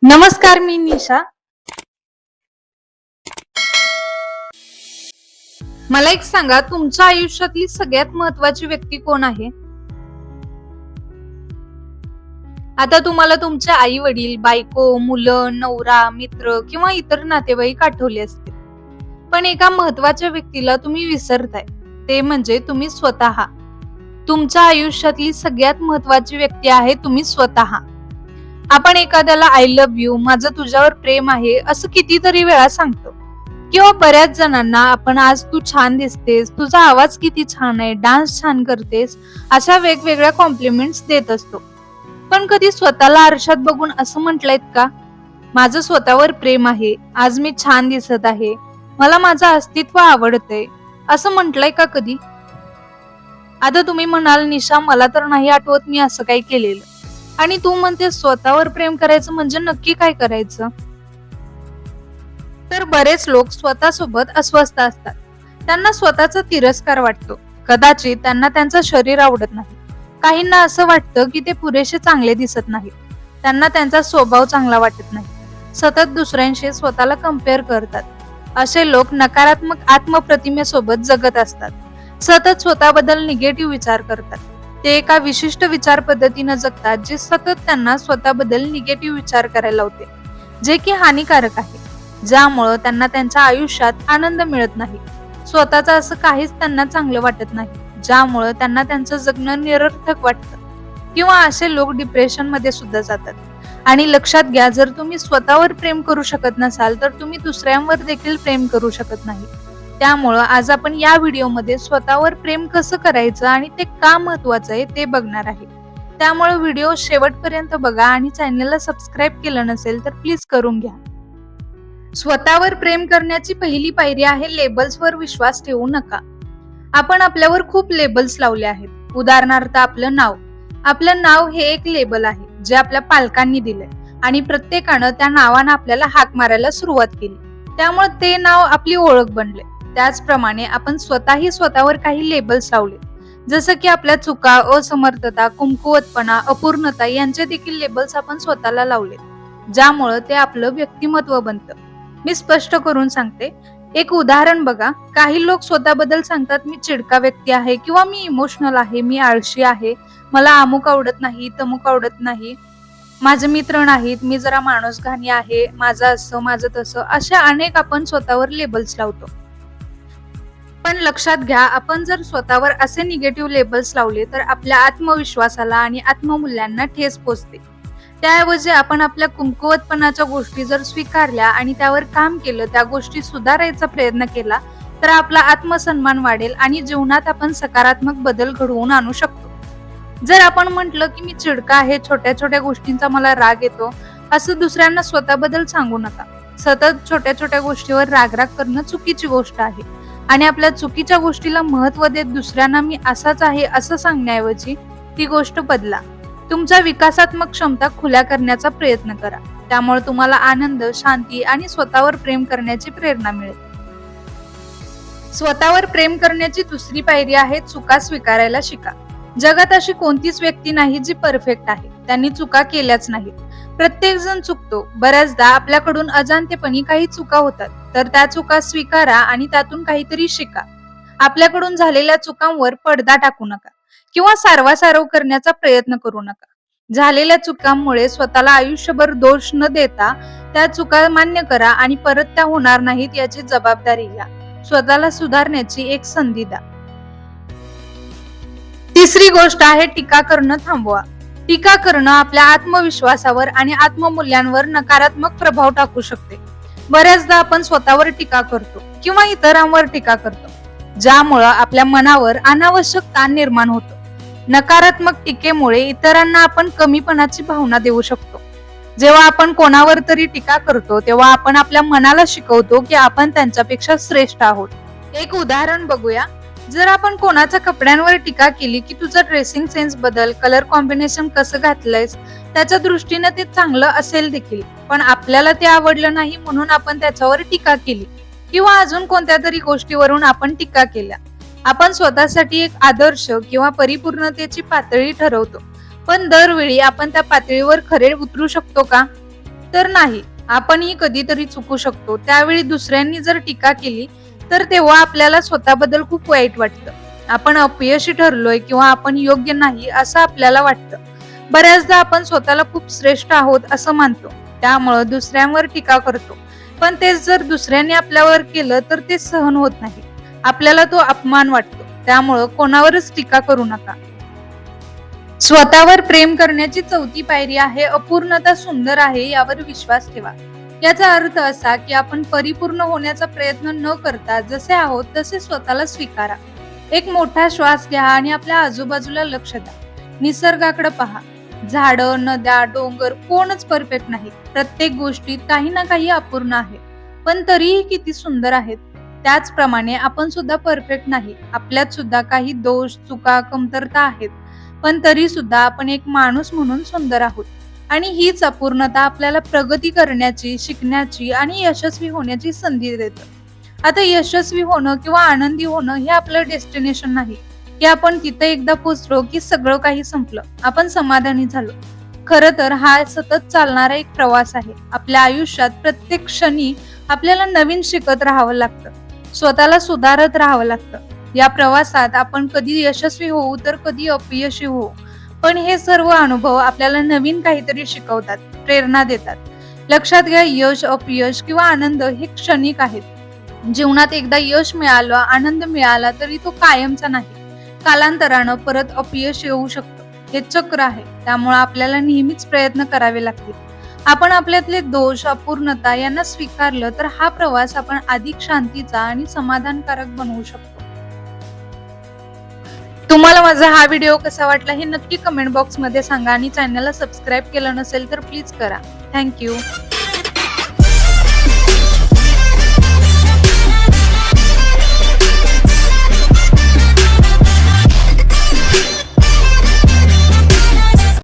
नमस्कार, मी निशा. मला एक सांगा, तुमच्या आयुष्यातली सगळ्यात महत्वाची व्यक्ती कोण आहे? आता तुम्हाला तुमचे आई वडील, बायको, मुलं, नवरा, मित्र किंवा इतर नातेवाईक आठवले असतील. पण एका महत्वाच्या व्यक्तीला तुम्ही विसरताय. ते म्हणजे तुम्ही स्वतः. तुमच्या आयुष्यातली सगळ्यात महत्वाची व्यक्ती आहे तुम्ही स्वतः. आपण एखाद्याला आय लव्ह यू, माझं तुझ्यावर प्रेम आहे, असं कितीतरी वेळा सांगतो. किंवा बऱ्याच जणांना आपण आज तू छान दिसतेस, तुझा आवाज किती छान आहे, डान्स छान करतेस, अशा वेगवेगळ्या कॉम्प्लिमेंट्स देत असतो. पण कधी स्वतःला आरशात बघून असं म्हटलंयत का, माझं स्वतःवर प्रेम आहे, आज मी छान दिसत आहे, मला माझं अस्तित्व आवडतंय, असं म्हटलंय का कधी? आता तुम्ही म्हणाल, निशा मला तर नाही आठवत मी असं काही केलेलं. आणि तू म्हणते स्वतःवर प्रेम करायचं म्हणजे नक्की काय करायचं? तर बरेच लोक स्वतःसोबत अस्वस्थ असतात. त्यांना स्वतःचा तिरस्कार वाटतो. कदाचित त्यांना त्यांचं शरीर आवडत नाही. काहींना असं वाटतं की ते पुरेसे चांगले दिसत नाहीत. त्यांना त्यांचा स्वभाव चांगला वाटत नाही. सतत दुसऱ्यांशी स्वतःला कम्पेअर करतात. असे लोक नकारात्मक आत्मप्रतिमेसोबत जगत असतात. सतत स्वतःबद्दल निगेटिव्ह विचार करतात. ते एका विशिष्ट विचार पद्धतीने जगतात जे सतत त्यांना स्वतःबद्दल निगेटिव्ह विचार करायला लावते, जे की हानिकारक आहे. ज्यामुळं त्यांना त्यांच्या आयुष्यात आनंद मिळत नाही. स्वतःचं असं काहीच त्यांना चांगलं वाटत नाही, ज्यामुळं त्यांना त्यांचं जगणं निरर्थक वाटतं. किंवा असे लोक डिप्रेशन मध्ये सुद्धा जातात. आणि लक्षात घ्या, जर तुम्ही स्वतःवर प्रेम करू शकत नसाल तर तुम्ही दुसऱ्यांवर देखील प्रेम करू शकत नाही. त्यामुळं आज आपण या व्हिडिओमध्ये स्वतःवर प्रेम कसं करायचं आणि ते का महत्वाचं आहे ते बघणार आहे. त्यामुळे व्हिडिओ शेवटपर्यंत बघा आणि चॅनलला सबस्क्राईब केलं नसेल तर प्लीज करून घ्या. स्वतःवर प्रेम करण्याची पहिली पायरी आहे लेबल्सवर विश्वास ठेवू नका. आपण आपल्यावर खूप लेबल्स लावले आहेत. उदाहरणार्थ आपलं नाव हे एक लेबल आहे जे आपल्या पालकांनी दिलंय आणि प्रत्येकानं त्या नावानं आपल्याला हाक मारायला सुरुवात केली. त्यामुळे ते नाव आपली ओळख बनले. त्याचप्रमाणे आपण स्वतःही स्वतःवर काही लेबल्स लावले, जसं की आपल्या चुका, असमर्थता, कमकुवतपणा, अपूर्णता यांचे देखील लेबल्स आपण स्वतःला लावले, ज्यामुळे ते आपलं व्यक्तिमत्व बनतं. मी स्पष्ट करून सांगते, एक उदाहरण बघा. काही लोक स्वतःबद्दल सांगतात, मी चिडका व्यक्ती आहे किंवा मी इमोशनल आहे, मी आळशी आहे, मला अमुक आवडत नाही, तमुक आवडत नाही, माझे मित्र नाहीत, मी जरा माणूसघाणी आहे, माझं असं माझं तसं, अशा अनेक आपण स्वतःवर लेबल्स लावतो. पण लक्षात घ्या, आपण जर स्वतःवर असे निगेटिव्ह लेबल्स लावले तर आपल्या आत्मविश्वासाला आणि आत्ममूल्यांना ठेस पोचते. त्याऐवजी आपण आपल्या कमकुवतपणाच्या गोष्टी जर स्वीकारल्या आणि त्यावर काम केलं, त्या गोष्टी सुधारायचा प्रयत्न केला, तर आपला आत्मसन्मान वाढेल आणि जीवनात आपण सकारात्मक बदल घडवून आणू शकतो. जर आपण म्हटलं की मी चिडका आहे, छोट्या छोट्या गोष्टींचा मला राग येतो, असं दुसऱ्यांना स्वतःबद्दल सांगू नका. सतत छोट्या छोट्या गोष्टीवर राग करणं चुकीची गोष्ट आहे. आणि आपल्या चुकीच्या गोष्टीला महत्व देत दुसऱ्यांना मी असाच आहे असं सांगण्याऐवजी ती गोष्ट बदला. तुमच्या विकासात्मक क्षमता खुल्या करण्याचा प्रयत्न करा. त्यामुळे तुम्हाला आनंद, शांती आणि स्वतःवर प्रेम करण्याची प्रेरणा मिळेल. स्वतःवर प्रेम करण्याची दुसरी पायरी आहे चुका स्वीकारायला शिका. जगात अशी कोणतीच व्यक्ती नाही जी परफेक्ट आहे. त्यांनी चुका केल्याच नाहीत. प्रत्येक जण चुकतो. बऱ्याचदा आपल्याकडून अजाणतेपणी काही चुका होतात, तर त्या चुका स्वीकारा आणि त्यातून काहीतरी शिका. आपल्याकडून झालेल्या चुकांवर पडदा टाकू नका किंवा सारवासारव करण्याचा प्रयत्न करू नका. झालेल्या चुकांमुळे स्वतःला आयुष्यभर दोष न देता त्या चुका मान्य करा आणि परत त्या होणार नाहीत याची जबाबदारी घ्या. स्वतःला सुधारण्याची एक संधी द्या. तिसरी गोष्ट आहे टीका करणं थांबवा. टीका करणं आपल्या आत्मविश्वासावर आणि आत्ममूल्यांवर नकारात्मक प्रभाव टाकू शकते. बऱ्याचदा आपण स्वतःवर टीका करतो किंवा इतरांवर टीका करतो, ज्यामुळं आपल्या मनावर अनावश्यक ताण निर्माण होतो. नकारात्मक टीकेमुळे इतरांना आपण कमीपणाची भावना देऊ शकतो. जेव्हा आपण कोणावर तरी टीका करतो तेव्हा आपण आपल्या मनाला शिकवतो की आपण त्यांच्यापेक्षा श्रेष्ठ आहोत. एक उदाहरण बघूया. जर आपण कोणाच्या कपड्यांवर टीका केली की तुझं ड्रेसिंग सेन्स बदल, कलर कॉम्बिनेशन कसं घातलंयस, त्याच्या दृष्टीने ते चांगलं असेल देखील, पण आपल्याला ते आवडलं नाही म्हणून आपण त्याच्यावर टीका केली, किंवा अजून कोणत्या तरी गोष्टीवरून आपण टीका केल्या. आपण स्वतःसाठी एक आदर्श किंवा परिपूर्णतेची पातळी ठरवतो, पण दरवेळी आपण त्या पातळीवर खरे उतरू शकतो का? तर नाही, आपणही कधीतरी चुकू शकतो. त्यावेळी दुसऱ्यांनी जर टीका केली तर तेव्हा आपल्याला स्वतःबद्दल खूप वाईट वाटतं. आपण अपयशी ठरलोय किंवा आपण योग्य नाही असं आपल्याला वाटतं. बऱ्याचदा आपण स्वतःला खूप श्रेष्ठ आहोत असं मानतो, त्यामुळं दुसऱ्यांवर टीका करतो. पण तेच जर दुसऱ्यांनी आपल्यावर केलं तर ते सहन होत नाही. आपल्याला तो अपमान वाटतो. त्यामुळं कोणावरच टीका करू नका. स्वतःवर प्रेम करण्याची चौथी पायरी आहे अपूर्णता सुंदर आहे यावर विश्वास ठेवा. याचा अर्थ असा की आपण परिपूर्ण होण्याचा प्रयत्न न करता जसे आहोत तसे स्वतःला स्वीकारा. एक मोठा श्वास घ्या आणि आपल्या आजूबाजूला लक्ष द्या. निसर्गाकडे पहा. झाडं, नद्या, डोंगर कोणच परफेक्ट नाही. प्रत्येक गोष्टीत काही ना काही अपूर्ण आहे, पण तरीही किती सुंदर आहेत. त्याचप्रमाणे आपण सुद्धा परफेक्ट नाही. आपल्यात सुद्धा काही दोष, चुका, कमतरता आहेत, पण तरी सुद्धा आपण एक माणूस म्हणून सुंदर आहोत. आणि हीच अपूर्णता आपल्याला प्रगती करण्याची, शिकण्याची आणि यशस्वी होण्याची संधी देतं. आता यशस्वी होणं किंवा आनंदी होणं हे आपलं डेस्टिनेशन नाही, की आपण तिथे एकदा पोहोचलो की सगळं काही संपलं, आपण समाधानी झालो. खरं तर हा सतत चालणारा एक प्रवास आहे. आपल्या आयुष्यात प्रत्येक क्षणी आपल्याला नवीन शिकत राहावं लागतं, स्वतःला सुधारत राहावं लागतं. या प्रवासात आपण कधी यशस्वी होऊ तर कधी अपयशी होऊ, पण हे सर्व अनुभव आपल्याला नवीन काहीतरी शिकवतात, प्रेरणा देतात. लक्षात घ्या, यश, अपयश किंवा आनंद हे क्षणिक आहेत. जीवनात एकदा यश मिळालं, आनंद मिळाला तरी तो कायमचा नाही. कालांतरानं परत अपयश येऊ शकतं. हे चक्र आहे. त्यामुळे आपल्याला नेहमीच प्रयत्न करावे लागतील. आपण आपल्यातले दोष, अपूर्णता यांना स्वीकारलं तर हा प्रवास आपण अधिक शांतीचा आणि समाधानकारक बनवू शकतो. तुम्हाला माझा हा व्हिडिओ कसा वाटला हे नक्की कमेंट बॉक्स मध्ये सांगा आणि चॅनलला सबस्क्राईब केलं नसेल तर प्लीज करा. थँक्यू.